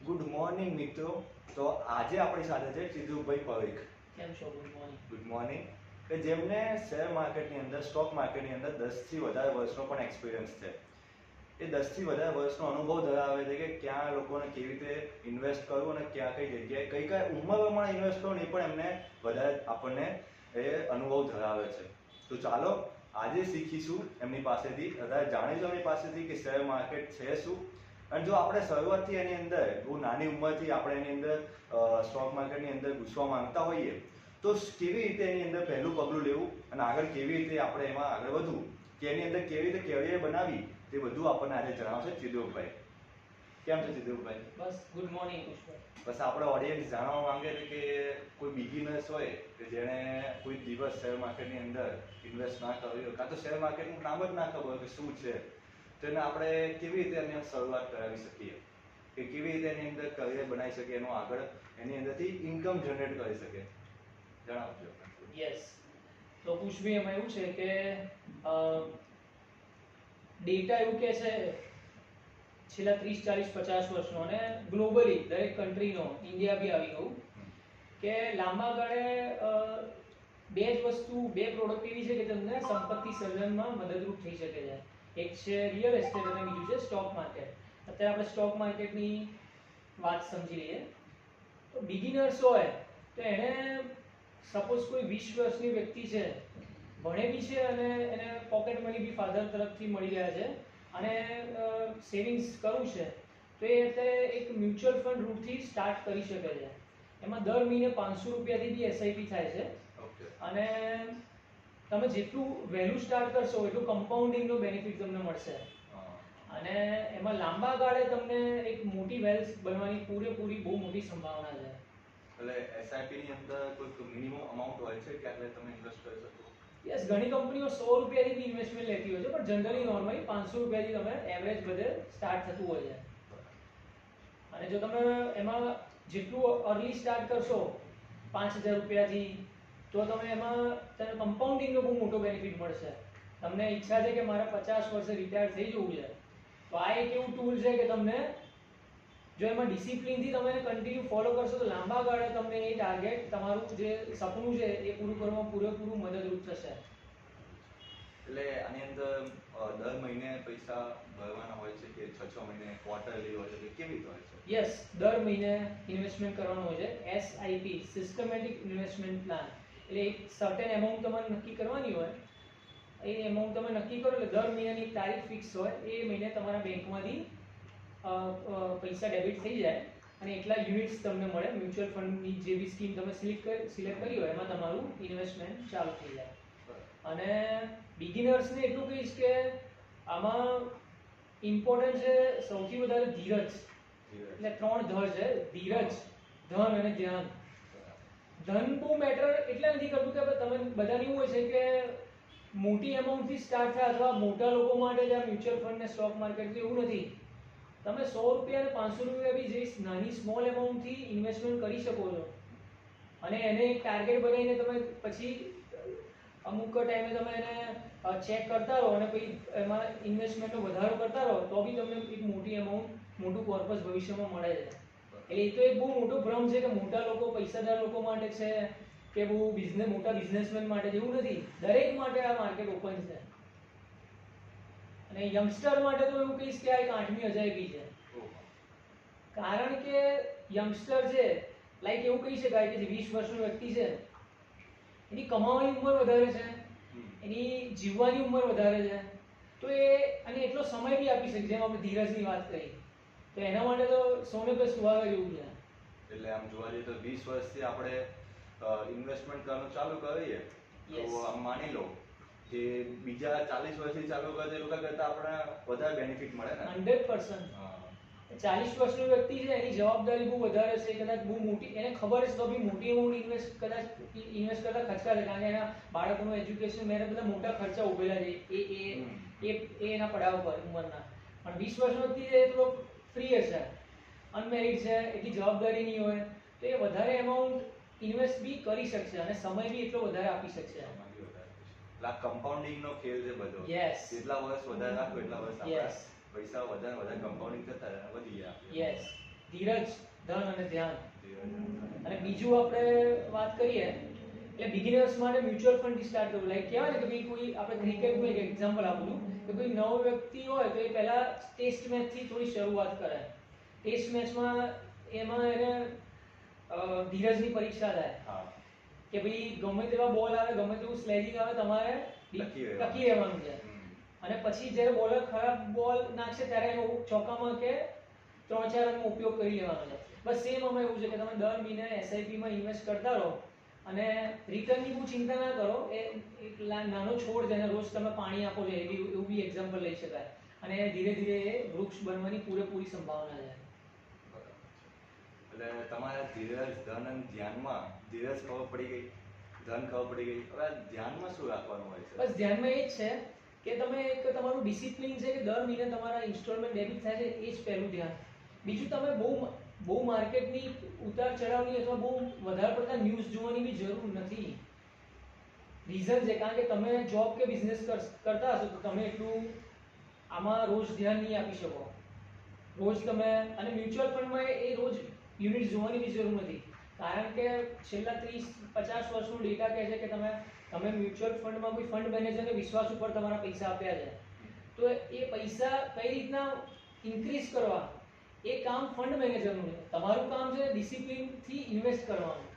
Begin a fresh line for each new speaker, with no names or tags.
Good morning મિત્રો. તો આજે આપણી સાથે છે ચિદુભાઈ પવેખ.
કેમ છો? Good morning.
Good morning. કે જેમને શેર માર્કેટની અંદર, સ્ટોક માર્કેટની અંદર 10થી વધારે વર્ષનો પણ એક્સપિરિયન્સ છે. એ 10થી વધારે વર્ષનો અનુભવ ધરાવે છે કે ક્યાં લોકોને કેવી રીતે ઇન્વેસ્ટ કરવું અને ક્યાં કઈ જગ્યાએ કઈ ઉંમર પ્રમાણે ઇન્વેસ્ટ કરવું એ પણ એમને વધારે આપણને એ અનુભવ ધરાવે છે. તો ચાલો આજે શીખીશું એમની પાસેથી, વધારે જાણીશું એમની પાસેથી કે શેર માર્કેટ છે શું, અને જો આપણે શરૂઆતથી એની અંદર બહુ નાની ઉંમરથી આપણે એની અંદર સ્ટોક માર્કેટની અંદર ઘૂસવા માંગતા હોઈએ તો કેવી રીતે એની અંદર પહેલું પગલું લેવું અને આગળ કેવી રીતે આપણે એમાં આગળ વધવું, કે એની અંદર કેવી રીતે કેરિયર બનાવી, તે બધું આપણને આજે જણાવશે ચિદુભાઈ. કેમ છે ચિદુભાઈ?
બસ ગુડ મોર્નિંગ પુષ્પા.
બસ આપણે ઓડિયન્સ જાણવા માંગે છે કે કોઈ બિગિનર્સ હોય કે જેણે કોઈ દિવસ શેર માર્કેટની અંદર ઇન્વેસ્ટ ના કર્યું હોય, કાં તો શેર માર્કેટનું નામ જ ના ખબર હોય કે શું છે, તો એને આપણે કેવી રીતે એને શરૂઆત કરાવી શકીએ, કે કેવી રીતે એની અંદર કરિયર બનાવી શકીએ, એનો આગળ એની અંદરથી ઇન્કમ જનરેટ કરી શકીએ, જણાવજો.
યસ. તો પુષ્પી એમાં એવું છે કે ડેટા એવું કહે છે છેલ્લા 30, 40, 50 વર્ષનો અને ગ્લોબલી દરેક કન્ટ્રીનો, ઇન્ડિયા બી આવી ગયું, કે લાંબા ગાળે બે જ વસ્તુ, બે પ્રોડક્ટ એવી છે કે તમને સંપત્તિ સર્જનમાં મદદરૂપ થઈ શકે છે. એક છે રિયલ એસ્ટેટ અને બીજું છે સ્ટોક માર્કેટ. અત્યારે આપણે સ્ટોક માર્કેટની વાત સમજી લઈએ. તો બિગિનર્સ હોય તો એને સપોઝ કોઈ 20 વર્ષની વ્યક્તિ છે, ભણે બી છે અને એને પોકેટ મની બી ફાધર તરફથી મળી રહ્યા છે અને સેવિંગ્સ કરવું છે, તો એ અત્યારે એક મ્યુચ્યુઅલ ફંડ રૂટથી સ્ટાર્ટ કરી શકે છે. એમાં દર મહિને 500 રૂપિયાથી બી એસઆઈપી થાય છે. અને તમે જેટલું વહેલું સ્ટાર્ટ કરશો એટલું કમ્પાઉન્ડિંગનો બેનિફિટ તમને મળશે અને એમાં લાંબા ગાળે તમને એક મોટી વેલ્થ બનવાની પૂરેપૂરી બહુ મોટી સંભાવના છે.
એટલે એસઆઈપી ની અંદર કોઈ મિનિમમ અમાઉન્ટ હોય છે કે એટલે તમે ઇન્વેસ્ટ કરી શકો?
યસ, ઘણી કંપનીઓ 100 રૂપિયાથી બી ઇન્વેસ્ટમેન્ટ લેતી હોય છે, પણ જનરલી નોર્મલી 500 રૂપિયાથી તમે એવરેજ બધે સ્ટાર્ટ થતું હોય છે. અને જો તમે એમાં જેટલું અર્લી સ્ટાર્ટ કરશો 5000 રૂપિયાથી, તો તમે એમાં તમને કમ્પાઉન્ડિંગનો બહુ મોટો બેનિફિટ મળશે. તમને ઈચ્છા છે કે મારે 50 વર્ષે રિટાયર થઈ જવું છે, તો આ એક એવું ટૂલ છે કે તમને જો એમાં ડિસિપ્લિનથી તમે કન્ટિન્યુ ફોલો કરશો તો લાંબા ગાળે તમને એ ટાર્ગેટ, તમારું જે સપનું છે એ પૂરું કરવામાં પૂરેપૂરું મદદરૂપ થશે.
એટલે આની અંદર દર મહિને પૈસા ભરવાના હોય છે કે 6 મહિને, ક્વાર્ટરલી હોય છે કે કેવી રીતે હોય છે?
યસ, દર મહિને ઇન્વેસ્ટમેન્ટ કરવાનું હોય છે. SIP, systematic investment plan. એટલે એક સર્ટેન એમાઉન્ટ તમારે નક્કી કરવાની હોય. એ એમાઉન્ટ તમે નક્કી કરો એટલે દર મહિનાની તારીખ ફિક્સ હોય, એ મહિને તમારા બેંકમાંથી પૈસા ડેબિટ થઈ જાય અને એટલા યુનિટ્સ તમને મળે. મ્યુચ્યુઅલ ફંડની જે બી સ્કીમ તમે સિલેક્ટ કરી હોય એમાં તમારું ઇન્વેસ્ટમેન્ટ ચાલુ થઈ જાય. અને બિગિનર્સને એટલું કહીશ કે આમાં ઇમ્પોર્ટન્ટ છે સૌથી વધારે ધીરજ. એટલે 3 ધ છે: ધીરજ, ધન અને ધ્યાન. ધન બહુ મેટર એટલે નથી કરતું કે તમે બધાને એવું હોય છે કે મોટી એમાઉન્ટથી સ્ટાર્ટ થાય અથવા મોટા લોકો માટે જ આ મ્યુચ્યુઅલ ફંડ ને સ્ટોક માર્કેટ, એવું નથી. તમે 100 રૂપિયા અને 500 રૂપિયા બી જે નાની સ્મોલ એમાઉન્ટથી ઇન્વેસ્ટમેન્ટ કરી શકો છો અને એને એક ટાર્ગેટ બનાવીને તમે પછી અમુક ટાઈમે તમે એને ચેક કરતા રહો અને પછી એમાં ઇન્વેસ્ટમેન્ટનો વધારો કરતા રહો તો બી તમને એક મોટી એમાઉન્ટ, મોટું કોર્પસ ભવિષ્યમાં મળે છે. એટલે એ તો એક બહુ મોટો ભ્રમ છે કે મોટા લોકો, પૈસાદાર લોકો માટે છે કે બહુ મોટા બિઝનેસમેન માટે છે, એવું નથી. દરેક માટે આ માર્કેટ ઓપન છે. અને યંગસ્ટર માટે તો એવું કહીશ કે આ એક 8મી અજાયબી છે. કારણ કે યંગસ્ટર છે, લાઈક એવું કહી શકાય કે જે 20 વર્ષનો વ્યક્તિ છે, એની કમાવાની ઉંમર વધારે છે, એની જીવવાની ઉંમર વધારે છે, તો એ અને એટલો સમય બી આપી શકે. જેમ આપણે ધીરજની વાત કરી, તો એના માટે તો સોને પે સુહાગા જેવું છે.
એટલે આમ જોવા જઈએ તો 20 વર્ષથી આપણે ઇન્વેસ્ટમેન્ટ કરવાનું ચાલુ કરીએ તો આમ માની લો કે બીજા 40 વર્ષથી ચાલુ કરે એ લોકો કરતા આપણે વધારે બેનિફિટ મળે ને?
100%. 40 વર્ષનો વ્યક્તિ છે, એની જવાબદારી બહુ વધારે છે, કદાચ બહુ મોટી, એને ખબર છે તો બી મોટી એમાઉન્ટ ઇન્વેસ્ટ કરતા ખચકાશે, કારણ કે એના બાળકોનું એજ્યુકેશન, મેરે બધા મોટા ખર્ચા ઉભેલા છે એ એના પડાવ પર ઉંમરના. પણ 20 વર્ષનો વ્યક્તિ છે એ થોડો ફ્રી હશે, અનમેરિડ છે, એટલી જવાબદારી નહીં હોય, તો એ વધારે એમાઉન્ટ ઇન્વેસ્ટ બી કરી શકશે અને સમય બી એટલો વધારે આપી શકશે.
કમ્પાઉન્ડિંગ નો ખેલ છે બધો.
યસ.
જેટલા વર્ષ વધારે રાખો એટલા વર્ષ આપણા પૈસા વધારે કમ્પાઉન્ડિંગ થતા વધી જાય.
યસ. ધીરજ, ધન અને ધ્યાન. અને બીજું આપણે વાત કરીએ એટલે બિગિનર્સ માટે મ્યુચ્યુઅલ ફંડ સ્ટાર્ટ કરવું. લાઈક કહેવાય ને કે ભાઈ કોઈ આપણે ક્રિકેટનું એક એક્ઝામ્પલ આપું છું કે કોઈ નવો વ્યક્તિ હોય તો એ પહેલા ટેસ્ટ મેચથી થોડી શરૂઆત કરે. ટેસ્ટ મેચમાં એમાં એને ધીરજની પરીક્ષા થાય
હા
કે ભાઈ ગમે તેવા બોલ આવે, ગમે તેવું સ્લેજિંગ આવે, તમારે ટકી રહેવાનું છે. અને પછી જ્યારે બોલર ખરાબ બોલ નાખશે ત્યારે એનો ચોકામાં કે 3-4 રનનો ઉપયોગ કરી લેવાનો છે. બસ સેમ આમાં એવું છે કે તમે દર મહિને એસઆઈપીમાં ઇન્વેસ્ટ કરતા રહો અને રિટર્નની બહુ ચિંતા ના કરો. એ એક નાનો છોડ જેને રોજ તમે પાણી આપો છો એવું બી એક્ઝામ્પલ લઈ શકાય. અને ધીરે ધીરે એ વૃક્ષ બનવાની પૂરેપૂરી સંભાવના છે.
એટલે તમારા ધીરજ, ધન અને ધ્યાનમાં ધીરજ ખબર પડી ગઈ, ધન ખબર પડી ગઈ. હવે ધ્યાનમાં શું રાખવાનું હોય છે?
બસ ધ્યાનમાં એ જ છે કે તમે એક તમારું ડિસિપ્લિન છે કે દર મહિને તમારા ઇન્સ્ટોલમેન્ટ ડેબિટ થાય છે, એ જ પહેલું ધ્યાન. બીજું તમે બહુ માર્કેટની ઉતાર ચઢાવની અથવા બહુ વધારે પડતા ન્યૂઝ જોવાની બી જરૂર નથી. રીઝન છે કારણ કે તમે જોબ કે બિઝનેસ કરતા હશો તો તમે એટલું આમાં રોજ ધ્યાન નહીં આપી શકો. રોજ તમે અને મ્યુચ્યુઅલ ફંડમાં એ રોજ યુનિટ જોવાની બી જરૂર નથી કારણ કે છેલ્લા 30-50 વર્ષનો ડેટા કહે છે કે તમે મ્યુચ્યુઅલ ફંડમાં કોઈ ફંડ મેનેજરને વિશ્વાસ ઉપર તમારા પૈસા આપ્યા છે તો એ પૈસા કઈ રીતના ઇન્ક્રીઝ કરવા એ કામ ફંડ મેનેજરનું છે. તમારું કામ છે ડિસિપ્લિનથી ઇન્વેસ્ટ કરવાનું.